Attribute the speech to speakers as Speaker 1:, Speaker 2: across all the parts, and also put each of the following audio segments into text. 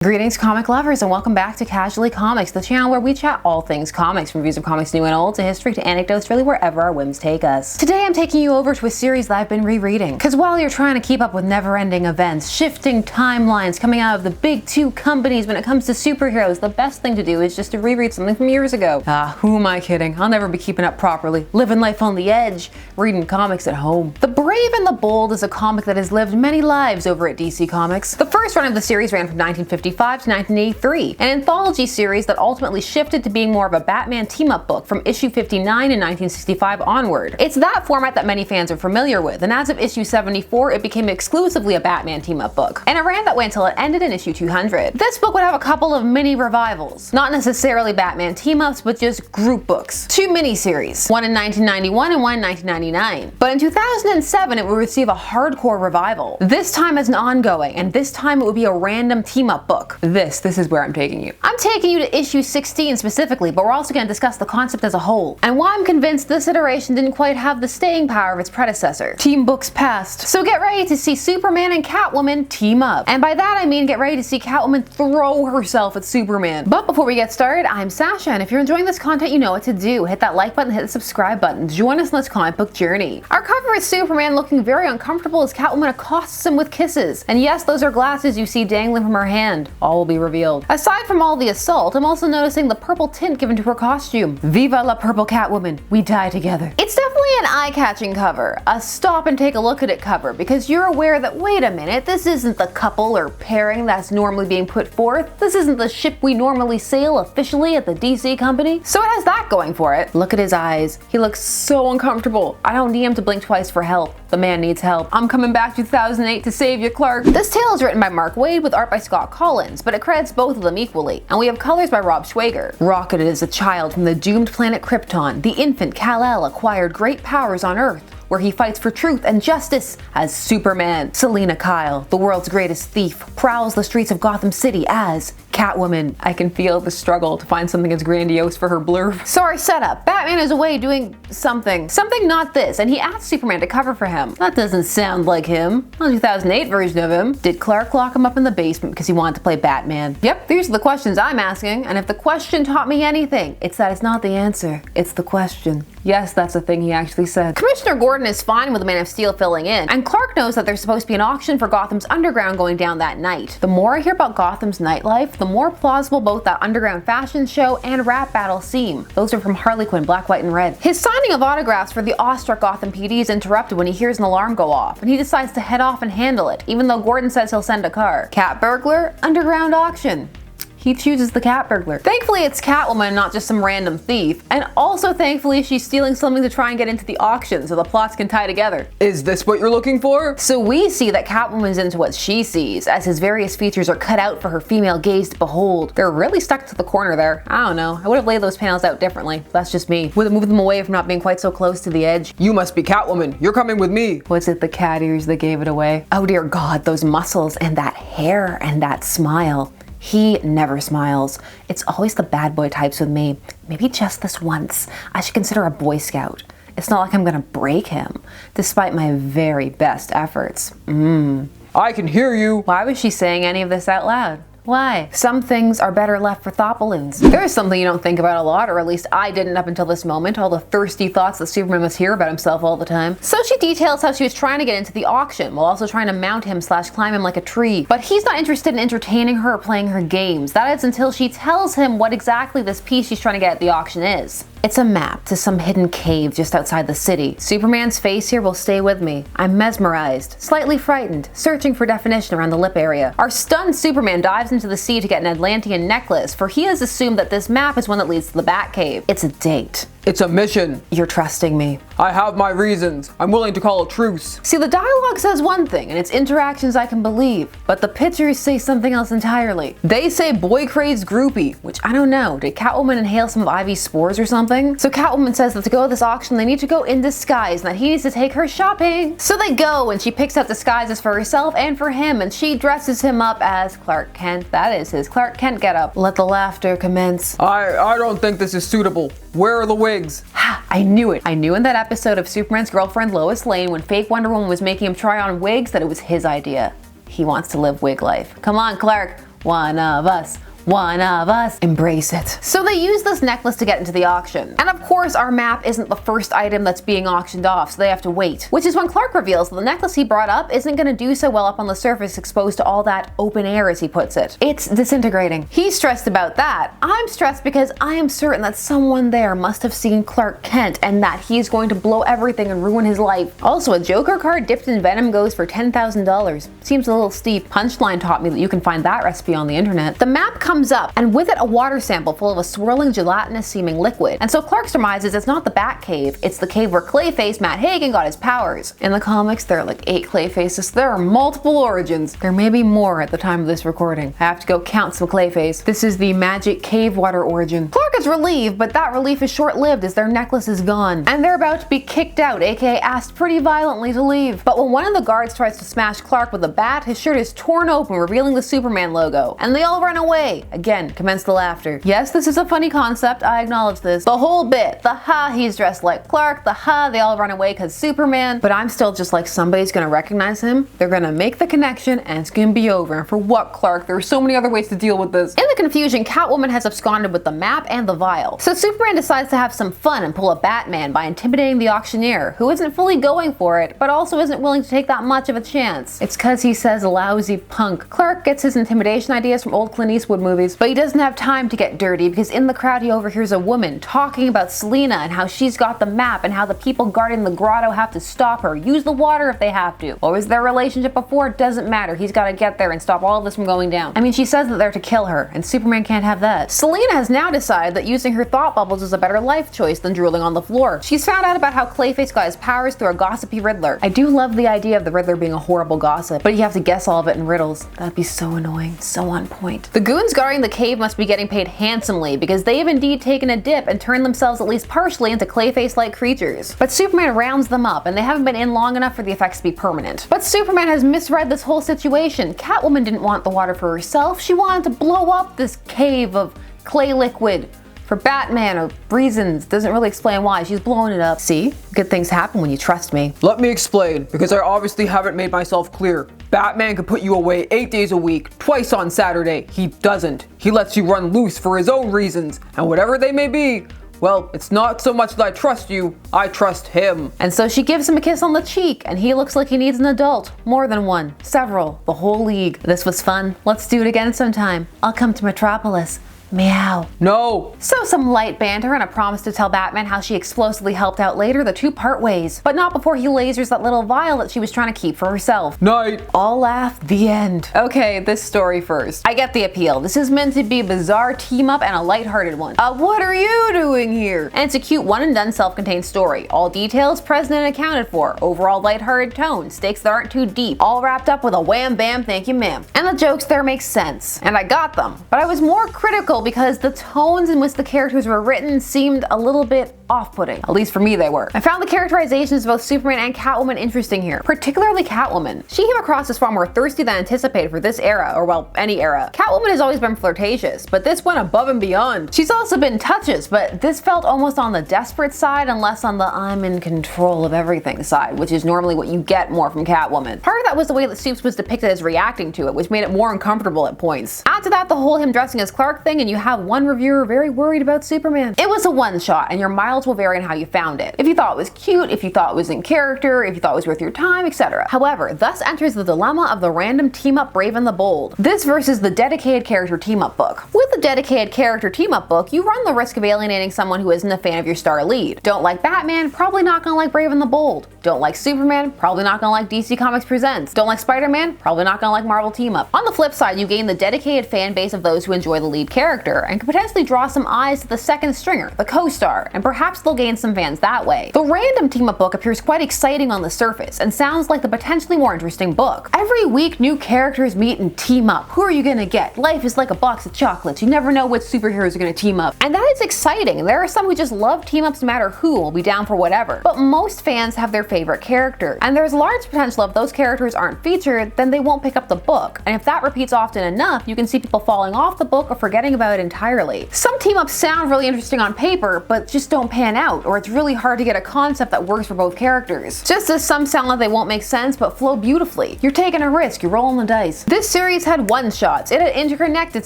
Speaker 1: Greetings comic lovers and welcome back to Casually Comics, the channel where we chat all things comics, from reviews of comics new and old to history to anecdotes, really wherever our whims take us. Today I'm taking you over to a series that I've been rereading, because while you're trying to keep up with never-ending events, shifting timelines coming out of the big two companies when it comes to superheroes, the best thing to do is just to reread something from years ago. Who am I kidding? I'll never be keeping up properly, living life on the edge, reading comics at home. The Brave and the Bold is a comic that has lived many lives over at DC Comics. The first run of the series ran from 1955 to 1983, an anthology series that ultimately shifted to being more of a Batman team-up book from issue 59 in 1965 onward. It's that format that many fans are familiar with, and as of issue 74, it became exclusively a Batman team-up book. And it ran that way until it ended in issue 200. This book would have a couple of mini revivals, not necessarily Batman team-ups, but just group books. Two miniseries, one in 1991 and one in 1999. But in 2007, it would receive a hardcore revival. This time as an ongoing, and this time it would be a random team-up book. This is where I'm taking you. I'm taking you to issue 16 specifically, but we're also going to discuss the concept as a whole, and why I'm convinced this iteration didn't quite have the staying power of its predecessor. Team books past. So get ready to see Superman and Catwoman team up. And by that I mean get ready to see Catwoman throw herself at Superman. But before we get started, I'm Sasha, and if you're enjoying this content, you know what to do. Hit that like button, hit the subscribe button. Join us on this comic book journey. Our cover is Superman looking very uncomfortable as Catwoman accosts him with kisses. And yes, those are glasses you see dangling from her hand. All will be revealed. Aside from all the assault, I'm also noticing the purple tint given to her costume. Viva la purple Catwoman, we die together. It's definitely an eye-catching cover, a stop and take a look at it cover, because you're aware that, wait a minute, this isn't the couple or pairing that's normally being put forth. This isn't the ship we normally sail officially at the DC company. So it has that going for it. Look at his eyes. He looks so uncomfortable. I don't need him to blink twice for help. The man needs help. I'm coming back 2008 to save you, Clark. This tale is written by Mark Waid with art by Scott Collins, but it credits both of them equally, and we have colors by Rob Schwager. Rocketed as a child from the doomed planet Krypton, the infant Kal-El acquired great powers on Earth, where he fights for truth and justice as Superman. Selina Kyle, the world's greatest thief, prowls the streets of Gotham City as Catwoman. I can feel the struggle to find something as grandiose for her blurb. So our setup, Batman is away doing something not this, and he asks Superman to cover for him. That doesn't sound like him. The 2008 version of him. Did Clark lock him up in the basement because he wanted to play Batman? Yep, these are the questions I'm asking, and if the question taught me anything, it's that it's not the answer, it's the question. Yes, that's the thing he actually said. Commissioner Gordon is fine with the Man of Steel filling in, and Clark knows that there's supposed to be an auction for Gotham's underground going down that night. The more I hear about Gotham's nightlife, the more plausible both that underground fashion show and rap battle seem. Those are from Harley Quinn, Black, White, and Red. His signing of autographs for the awestruck Gotham PD is interrupted when he hears an alarm go off, and he decides to head off and handle it, even though Gordon says he'll send a car. Cat burglar, underground auction. He chooses the cat burglar. Thankfully, it's Catwoman, not just some random thief. And also thankfully, she's stealing something to try and get into the auction so the plots can tie together. Is this what you're looking for? So we see that Catwoman's into what she sees, as his various features are cut out for her female gaze to behold. They're really stuck to the corner there. I don't know. I would have laid those panels out differently. That's just me. Would have moved them away from not being quite so close to the edge. You must be Catwoman. You're coming with me. Was it the cat ears that gave it away? Oh dear God, those muscles and that hair and that smile. He never smiles. It's always the bad boy types with me. Maybe just this once, I should consider a Boy Scout. It's not like I'm gonna break him, despite my very best efforts. I can hear you. Why was she saying any of this out loud? Why? Some things are better left for thought balloons. There's something you don't think about a lot, or at least I didn't up until this moment, all the thirsty thoughts that Superman must hear about himself all the time. So she details how she was trying to get into the auction, while also trying to mount him / climb him like a tree. But he's not interested in entertaining her or playing her games. That is until she tells him what exactly this piece she's trying to get at the auction is. It's a map to some hidden cave just outside the city. Superman's face here will stay with me. I'm mesmerized, slightly frightened, searching for definition around the lip area. Our stunned Superman dives into the sea to get an Atlantean necklace, for he has assumed that this map is one that leads to the Batcave. It's a date. It's a mission. You're trusting me. I have my reasons. I'm willing to call a truce. See, the dialogue says one thing, and its interactions I can believe, but the pictures say something else entirely. They say boy crazed groupie, which I don't know. Did Catwoman inhale some of Ivy's spores or something? So Catwoman says that to go to this auction, they need to go in disguise, and that he needs to take her shopping. So they go, and she picks out disguises for herself and for him, and she dresses him up as Clark Kent. That is his Clark Kent getup. Let the laughter commence. I don't think this is suitable. Where are the wigs? Ha! I knew it. I knew in that episode of Superman's girlfriend Lois Lane when fake Wonder Woman was making him try on wigs that it was his idea. He wants to live wig life. Come on, Clark. One of us. One of us. Embrace it. So they use this necklace to get into the auction. And of course, our map isn't the first item that's being auctioned off, so they have to wait. Which is when Clark reveals that the necklace he brought up isn't going to do so well up on the surface exposed to all that open air, as he puts it. It's disintegrating. He's stressed about that. I'm stressed because I am certain that someone there must have seen Clark Kent and that he's going to blow everything and ruin his life. Also, a Joker card dipped in venom goes for $10,000. Seems a little steep. Punchline taught me that you can find that recipe on the internet. The map comes up, and with it a water sample full of a swirling gelatinous seeming liquid. And so Clark surmises it's not the Bat Cave, it's the cave where Clayface Matt Hagen got his powers. In the comics there are like 8 Clayfaces. There are multiple origins. There may be more at the time of this recording. I have to go count some Clayface. This is the magic cave water origin. Clark is relieved, but that relief is short-lived as their necklace is gone. And they're about to be kicked out, aka asked pretty violently to leave. But when one of the guards tries to smash Clark with a bat, his shirt is torn open, revealing the Superman logo. And they all run away. Again, commence the laughter. Yes, this is a funny concept, I acknowledge this. The whole bit, the ha, he's dressed like Clark, the ha, they all run away cause Superman, but I'm still just like, somebody's gonna recognize him, they're gonna make the connection, and it's gonna be over. And for what, Clark? There are so many other ways to deal with this. In the confusion, Catwoman has absconded with the map and the vial. So Superman decides to have some fun and pull a Batman by intimidating the auctioneer, who isn't fully going for it, but also isn't willing to take that much of a chance. It's cause he says lousy punk. Clark gets his intimidation ideas from old Clint Eastwood movies, but he doesn't have time to get dirty because in the crowd he overhears a woman talking about Selina and how she's got the map and how the people guarding the grotto have to stop her, use the water if they have to. What was their relationship before? It doesn't matter. He's got to get there and stop all of this from going down. I mean, she says that they're to kill her, and Superman can't have that. Selina has now decided that using her thought bubbles is a better life choice than drooling on the floor. She's found out about how Clayface got his powers through a gossipy Riddler. I do love the idea of the Riddler being a horrible gossip, but you have to guess all of it in riddles. That'd be so annoying, so on point. The goons guarding the cave must be getting paid handsomely because they have indeed taken a dip and turned themselves at least partially into Clayface-like creatures. But Superman rounds them up and they haven't been in long enough for the effects to be permanent. But Superman has misread this whole situation. Catwoman didn't want the water for herself, she wanted to blow up this cave of clay liquid. For Batman or reasons, doesn't really explain why, she's blowing it up. See? Good things happen when you trust me.
Speaker 2: Let me explain, because I obviously haven't made myself clear. Batman can put you away 8 days a week, twice on Saturday. He doesn't. He lets you run loose for his own reasons, and whatever they may be, well, it's not so much that I trust you, I trust him.
Speaker 1: And so she gives him a kiss on the cheek, and he looks like he needs an adult. More than one. Several. The whole league. This was fun. Let's do it again sometime. I'll come to Metropolis. Meow.
Speaker 2: No.
Speaker 1: So some light banter and a promise to tell Batman how she explosively helped out later, the two part ways. But not before he lasers that little vial that she was trying to keep for herself.
Speaker 2: Night.
Speaker 1: All laugh, the end. Okay, this story first. I get the appeal. This is meant to be a bizarre team up and a lighthearted one. What are you doing here? And it's a cute one and done self-contained story. All details present and accounted for. Overall lighthearted tone. Stakes that aren't too deep. All wrapped up with a wham bam thank you ma'am. And the jokes there make sense. And I got them. But I was more critical because the tones in which the characters were written seemed a little bit off-putting. At least for me they were. I found the characterizations of both Superman and Catwoman interesting here, particularly Catwoman. She came across as far more thirsty than anticipated for this era, or well, any era. Catwoman has always been flirtatious, but this went above and beyond. She's also been touches, but this felt almost on the desperate side and less on the I'm in control of everything side, which is normally what you get more from Catwoman. Part of that was the way that Supes was depicted as reacting to it, which made it more uncomfortable at points. Add to that the whole him dressing as Clark thing and you have one reviewer very worried about Superman. It was a one-shot, and your mileage will vary in how you found it. If you thought it was cute, if you thought it was in character, if you thought it was worth your time, etc. However, thus enters the dilemma of the random team-up Brave and the Bold. This versus the dedicated character team-up book. With the dedicated character team-up book, you run the risk of alienating someone who isn't a fan of your star lead. Don't like Batman, probably not gonna like Brave and the Bold. Don't like Superman, probably not gonna like DC Comics Presents. Don't like Spider-Man, probably not gonna like Marvel Team-Up. On the flip side, you gain the dedicated fan base of those who enjoy the lead character, and can potentially draw some eyes to the second stringer, the co-star, and perhaps they'll gain some fans that way. The random team-up book appears quite exciting on the surface, and sounds like the potentially more interesting book. Every week, new characters meet and team up. Who are you gonna get? Life is like a box of chocolates. You never know which superheroes are going to team up. And that is exciting. There are some who just love team-ups no matter who, will be down for whatever. But most fans have their favorite character, and there's large potential if those characters aren't featured, then they won't pick up the book. And if that repeats often enough, you can see people falling off the book or forgetting about it entirely. Some team-ups sound really interesting on paper, but just don't pan out, or it's really hard to get a concept that works for both characters. Just as some sound like they won't make sense but flow beautifully. You're taking a risk, you're rolling the dice. This series had one-shots, it had interconnected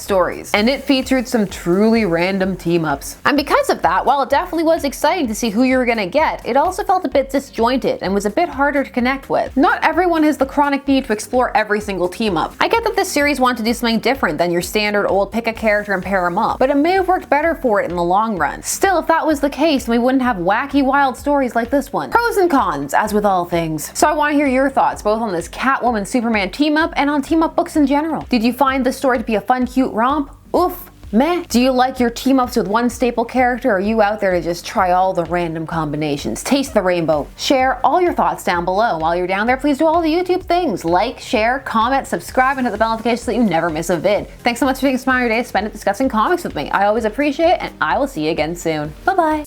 Speaker 1: stories, and it featured some truly random team-ups. And because of that, while it definitely was exciting to see who you were gonna get, it also felt a bit disjointed and was a bit harder to connect with. Not everyone has the chronic need to explore every single team-up. I get that this series wanted to do something different than your standard old pick a character and pair them up, but it may have worked better for it in the long run. Still, if that was the case, then we wouldn't have wacky, wild stories like this one. Pros and cons, as with all things. So I want to hear your thoughts, both on this Catwoman Superman team-up and on team-up books in general. Did you find the story to be a fun, cute romp? Oof. Meh. Do you like your team-ups with one staple character, or are you out there to just try all the random combinations? Taste the rainbow. Share all your thoughts down below. While you're down there, please do all the YouTube things. Like, share, comment, subscribe, and hit the bell notification so that you never miss a vid. Thanks so much for taking some time of your day to spend it discussing comics with me. I always appreciate it, and I will see you again soon. Bye-bye.